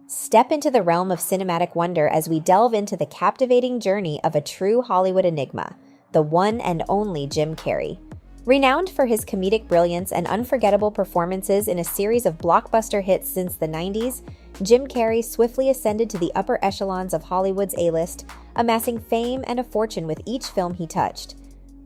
Step into the realm of cinematic wonder as we delve into the captivating journey of a true Hollywood enigma, the one and only Jim Carrey. Renowned for his comedic brilliance and unforgettable performances in a series of blockbuster hits since the 90s, Jim Carrey swiftly ascended to the upper echelons of Hollywood's A-list, amassing fame and a fortune with each film he touched.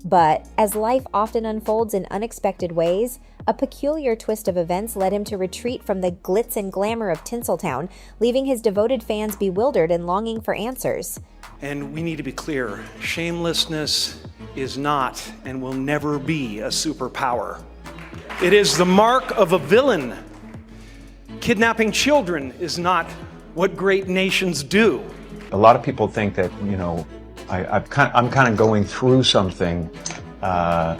But, as life often unfolds in unexpected ways, a peculiar twist of events led him to retreat from the glitz and glamour of Tinseltown, leaving his devoted fans bewildered and longing for answers. And we need to be clear, shamelessness is not and will never be a superpower. It is the mark of a villain. Kidnapping children is not what great nations do. A lot of people think that, I'm kind of going through something, but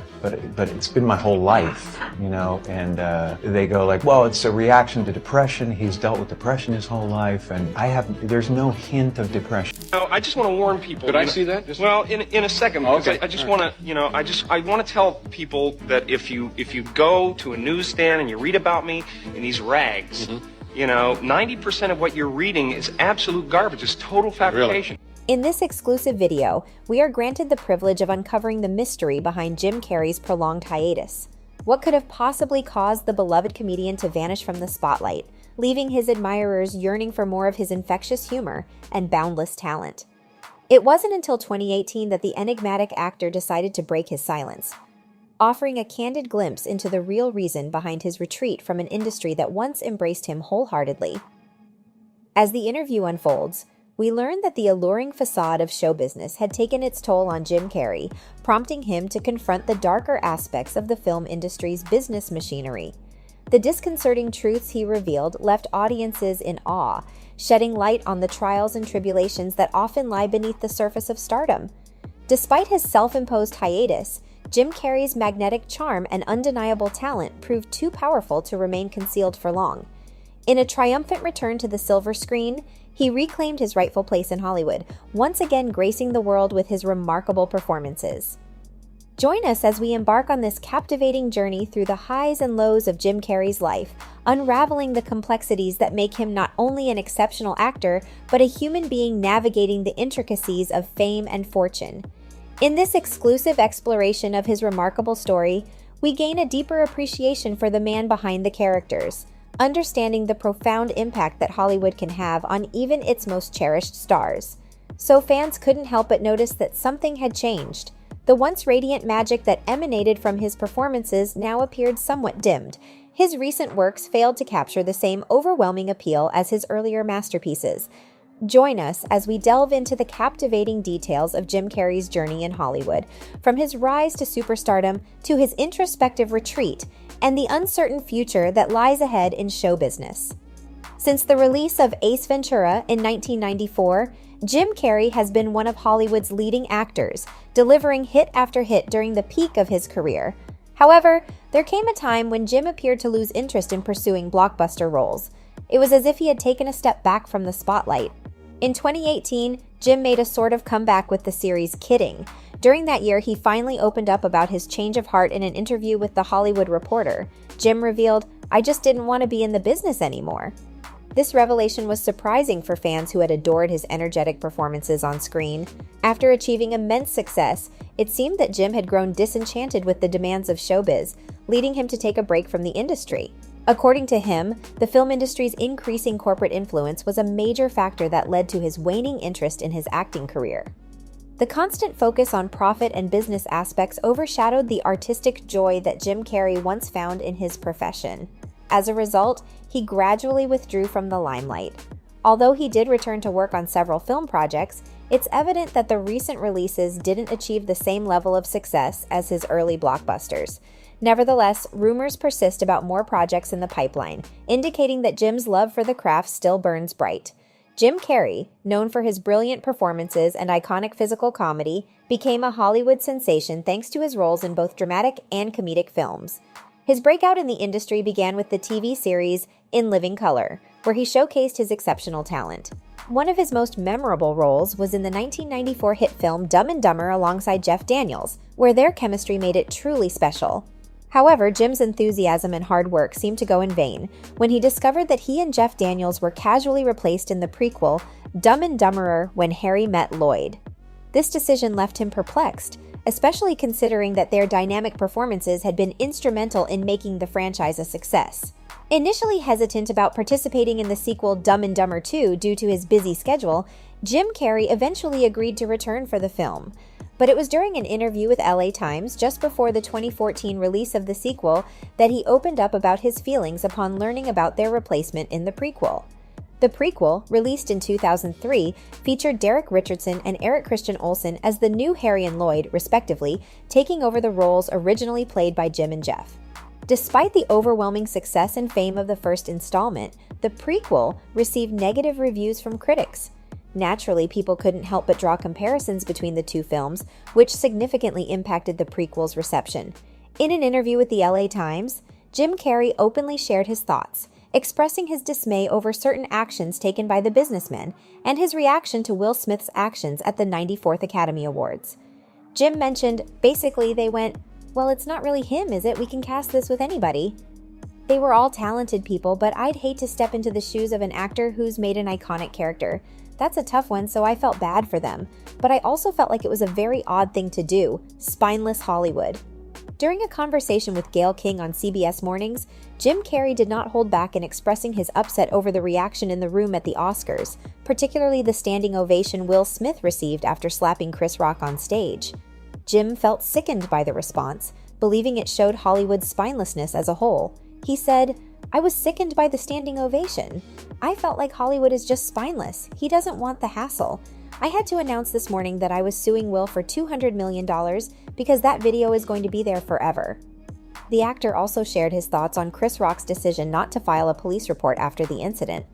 it's been my whole life, and they go like, well, it's a reaction to depression. He's dealt with depression his whole life, and there's no hint of depression. I just want to warn people. Could I see that? Well, in a second, because okay. I just want to, I want to tell people that if you go to a newsstand and you read about me in these rags, 90% of what you're reading is absolute garbage. It's total fabrication. Really? In this exclusive video, we are granted the privilege of uncovering the mystery behind Jim Carrey's prolonged hiatus. What could have possibly caused the beloved comedian to vanish from the spotlight, leaving his admirers yearning for more of his infectious humor and boundless talent? It wasn't until 2018 that the enigmatic actor decided to break his silence, offering a candid glimpse into the real reason behind his retreat from an industry that once embraced him wholeheartedly. As the interview unfolds, we learn that the alluring facade of show business had taken its toll on Jim Carrey, prompting him to confront the darker aspects of the film industry's business machinery. The disconcerting truths he revealed left audiences in awe, shedding light on the trials and tribulations that often lie beneath the surface of stardom. Despite his self-imposed hiatus, Jim Carrey's magnetic charm and undeniable talent proved too powerful to remain concealed for long. In a triumphant return to the silver screen, he reclaimed his rightful place in Hollywood, once again gracing the world with his remarkable performances. Join us as we embark on this captivating journey through the highs and lows of Jim Carrey's life, unraveling the complexities that make him not only an exceptional actor, but a human being navigating the intricacies of fame and fortune. In this exclusive exploration of his remarkable story, we gain a deeper appreciation for the man behind the characters, understanding the profound impact that Hollywood can have on even its most cherished stars. So fans couldn't help but notice that something had changed. The once radiant magic that emanated from his performances now appeared somewhat dimmed. His recent works failed to capture the same overwhelming appeal as his earlier masterpieces. Join us as we delve into the captivating details of Jim Carrey's journey in Hollywood, from his rise to superstardom to his introspective retreat, and the uncertain future that lies ahead in show business. Since the release of Ace Ventura in 1994, Jim Carrey has been one of Hollywood's leading actors, delivering hit after hit during the peak of his career. However, there came a time when Jim appeared to lose interest in pursuing blockbuster roles. It was as if he had taken a step back from the spotlight. In 2018, Jim made a sort of comeback with the series Kidding. During that year, he finally opened up about his change of heart in an interview with The Hollywood Reporter. Jim revealed, "I just didn't want to be in the business anymore." This revelation was surprising for fans who had adored his energetic performances on screen. After achieving immense success, it seemed that Jim had grown disenchanted with the demands of showbiz, leading him to take a break from the industry. According to him, the film industry's increasing corporate influence was a major factor that led to his waning interest in his acting career. The constant focus on profit and business aspects overshadowed the artistic joy that Jim Carrey once found in his profession. As a result, he gradually withdrew from the limelight. Although he did return to work on several film projects, it's evident that the recent releases didn't achieve the same level of success as his early blockbusters. Nevertheless, rumors persist about more projects in the pipeline, indicating that Jim's love for the craft still burns bright. Jim Carrey, known for his brilliant performances and iconic physical comedy, became a Hollywood sensation thanks to his roles in both dramatic and comedic films. His breakout in the industry began with the TV series In Living Color, where he showcased his exceptional talent. One of his most memorable roles was in the 1994 hit film Dumb and Dumber alongside Jeff Daniels, where their chemistry made it truly special. However, Jim's enthusiasm and hard work seemed to go in vain when he discovered that he and Jeff Daniels were casually replaced in the prequel Dumb and Dumberer When Harry Met Lloyd. This decision left him perplexed, especially considering that their dynamic performances had been instrumental in making the franchise a success. Initially hesitant about participating in the sequel Dumb and Dumber 2 due to his busy schedule, Jim Carrey eventually agreed to return for the film. But it was during an interview with LA Times just before the 2014 release of the sequel that he opened up about his feelings upon learning about their replacement in the prequel. The prequel, released in 2003, featured Derek Richardson and Eric Christian Olsen as the new Harry and Lloyd, respectively, taking over the roles originally played by Jim and Jeff. Despite the overwhelming success and fame of the first installment, the prequel received negative reviews from critics. Naturally, people couldn't help but draw comparisons between the two films, which significantly impacted the prequel's reception. In an interview with the LA Times, Jim Carrey openly shared his thoughts, expressing his dismay over certain actions taken by the businessmen and his reaction to Will Smith's actions at the 94th Academy Awards. Jim mentioned, basically, they went, "Well, it's not really him, is it? We can cast this with anybody." They were all talented people, but I'd hate to step into the shoes of an actor who's made an iconic character. That's a tough one, so I felt bad for them. But I also felt like it was a very odd thing to do, spineless Hollywood. During a conversation with Gayle King on CBS Mornings, Jim Carrey did not hold back in expressing his upset over the reaction in the room at the Oscars, particularly the standing ovation Will Smith received after slapping Chris Rock on stage. Jim felt sickened by the response, believing it showed Hollywood's spinelessness as a whole. He said, "I was sickened by the standing ovation. I felt like Hollywood is just spineless. He doesn't want the hassle. I had to announce this morning that I was suing Will for $200 million because that video is going to be there forever." The actor also shared his thoughts on Chris Rock's decision not to file a police report after the incident.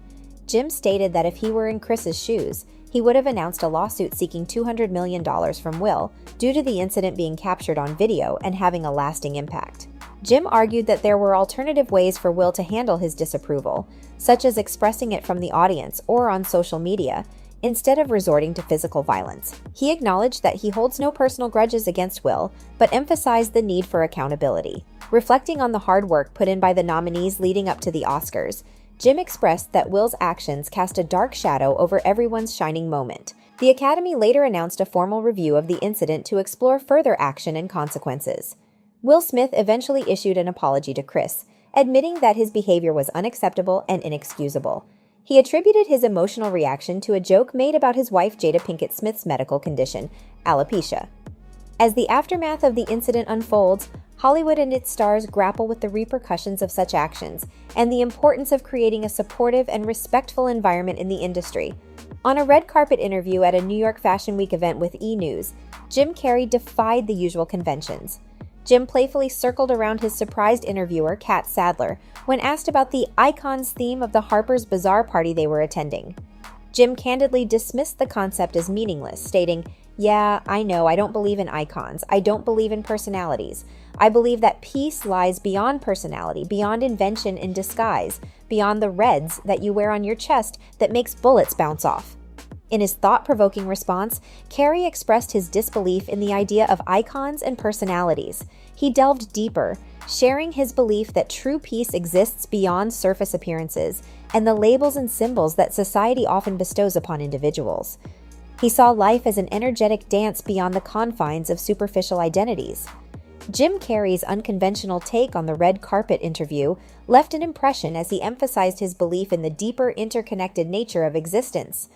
Jim stated that if he were in Chris's shoes, he would have announced a lawsuit seeking $200 million from Will due to the incident being captured on video and having a lasting impact. Jim argued that there were alternative ways for Will to handle his disapproval, such as expressing it from the audience or on social media, instead of resorting to physical violence. He acknowledged that he holds no personal grudges against Will, but emphasized the need for accountability. Reflecting on the hard work put in by the nominees leading up to the Oscars, Jim expressed that Will's actions cast a dark shadow over everyone's shining moment. The Academy later announced a formal review of the incident to explore further action and consequences. Will Smith eventually issued an apology to Chris, admitting that his behavior was unacceptable and inexcusable. He attributed his emotional reaction to a joke made about his wife Jada Pinkett Smith's medical condition, alopecia. As the aftermath of the incident unfolds, Hollywood and its stars grapple with the repercussions of such actions and the importance of creating a supportive and respectful environment in the industry. On a red carpet interview at a New York Fashion Week event with E! News, Jim Carrey defied the usual conventions. Jim playfully circled around his surprised interviewer, Kat Sadler, when asked about the icons theme of the Harper's Bazaar party they were attending. Jim candidly dismissed the concept as meaningless, stating, "Yeah, I know, I don't believe in icons. I don't believe in personalities. I believe that peace lies beyond personality, beyond invention and disguise, beyond the reds that you wear on your chest that makes bullets bounce off." In his thought-provoking response, Carrey expressed his disbelief in the idea of icons and personalities. He delved deeper, sharing his belief that true peace exists beyond surface appearances and the labels and symbols that society often bestows upon individuals. He saw life as an energetic dance beyond the confines of superficial identities. Jim Carrey's unconventional take on the red carpet interview left an impression as he emphasized his belief in the deeper interconnected nature of existence.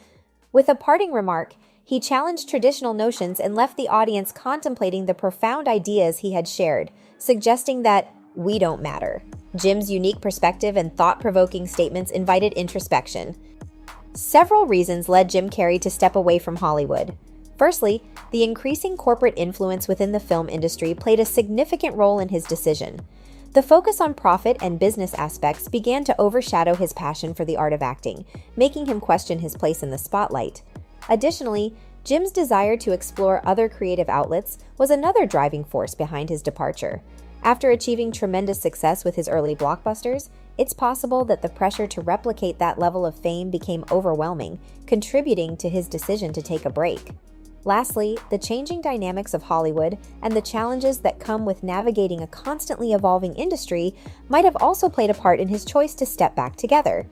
With a parting remark, he challenged traditional notions and left the audience contemplating the profound ideas he had shared, suggesting that we don't matter. Jim's unique perspective and thought-provoking statements invited introspection. Several reasons led Jim Carrey to step away from Hollywood. Firstly, the increasing corporate influence within the film industry played a significant role in his decision. The focus on profit and business aspects began to overshadow his passion for the art of acting, making him question his place in the spotlight. Additionally, Jim's desire to explore other creative outlets was another driving force behind his departure. After achieving tremendous success with his early blockbusters, it's possible that the pressure to replicate that level of fame became overwhelming, contributing to his decision to take a break. Lastly, the changing dynamics of Hollywood and the challenges that come with navigating a constantly evolving industry might have also played a part in his choice to step back together.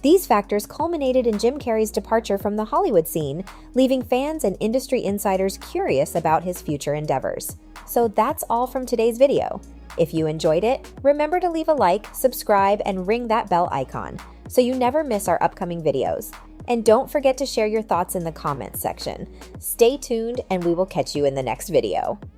These factors culminated in Jim Carrey's departure from the Hollywood scene, leaving fans and industry insiders curious about his future endeavors. So that's all from today's video. If you enjoyed it, remember to leave a like, subscribe, and ring that bell icon so you never miss our upcoming videos. And don't forget to share your thoughts in the comments section. Stay tuned, and we will catch you in the next video.